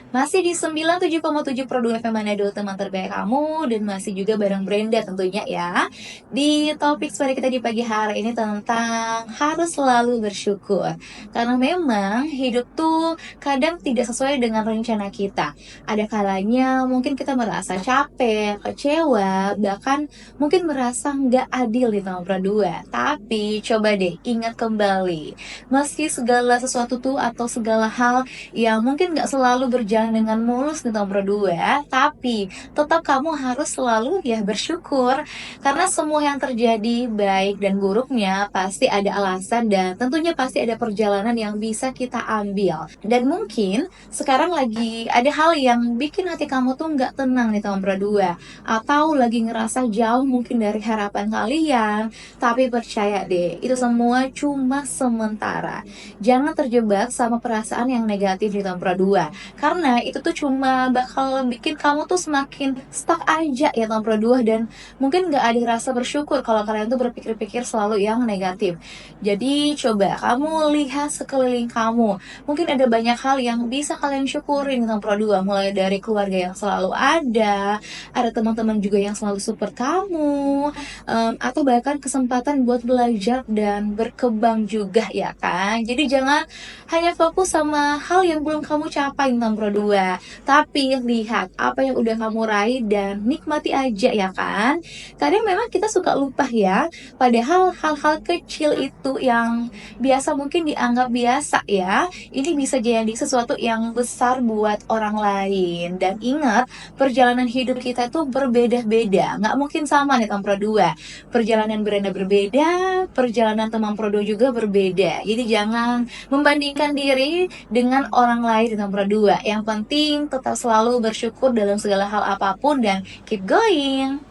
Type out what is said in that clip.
Masih di 97,7 Pro 2 FM Manado, teman terbaik kamu, dan masih juga bareng Brenda tentunya ya. Di topik pada kita di pagi hari ini tentang harus selalu bersyukur. Karena memang hidup tuh kadang tidak sesuai dengan rencana kita. Ada kalanya mungkin kita merasa capek, kecewa, bahkan mungkin merasa nggak adil di tahun Pro 2. Tapi coba deh ingat kembali, meski segala sesuatu tuh atau segala hal yang mungkin nggak selalu berjalan dengan mulus di tahun berdua, tapi tetap kamu harus selalu ya bersyukur karena semua yang terjadi baik dan buruknya pasti ada alasan dan tentunya pasti ada perjalanan yang bisa kita ambil. Dan mungkin sekarang lagi ada hal yang bikin hati kamu tuh nggak tenang di tahun berdua atau lagi ngerasa jauh mungkin dari harapan kalian, tapi percaya deh itu semua cuma sementara. Jangan terjebak sama perasaan yang negatif di tahun Pro 2 karena itu tuh cuma bakal bikin kamu tuh semakin stuck aja ya tahun Pro 2 dan mungkin gak ada rasa bersyukur kalau kalian tuh berpikir-pikir selalu yang negatif. Jadi coba kamu lihat sekeliling kamu, mungkin ada banyak hal yang bisa kalian syukurin di tahun Pro 2, mulai dari keluarga yang selalu ada teman-teman juga yang selalu support kamu, atau bahkan kesempatan buat belajar dan berkembang juga ya kan. Jadi jangan hanya fokus sama hal yang belum kamu capai di tahun Pro 2, tapi lihat apa yang udah kamu raih dan nikmati aja ya kan. Kadang memang kita suka lupa ya, padahal hal-hal kecil itu yang biasa mungkin dianggap biasa ya, ini bisa jadi sesuatu yang besar buat orang lain. Dan ingat, perjalanan hidup kita itu berbeda-beda, nggak mungkin sama nih tahun Pro 2. Perjalanan Brenda berbeda, perjalanan teman Prodo juga berbeda. Jadi jangan membandingkan diri dengan orang lain di nomor 2. Yang penting tetap selalu bersyukur dalam segala hal apapun dan keep going.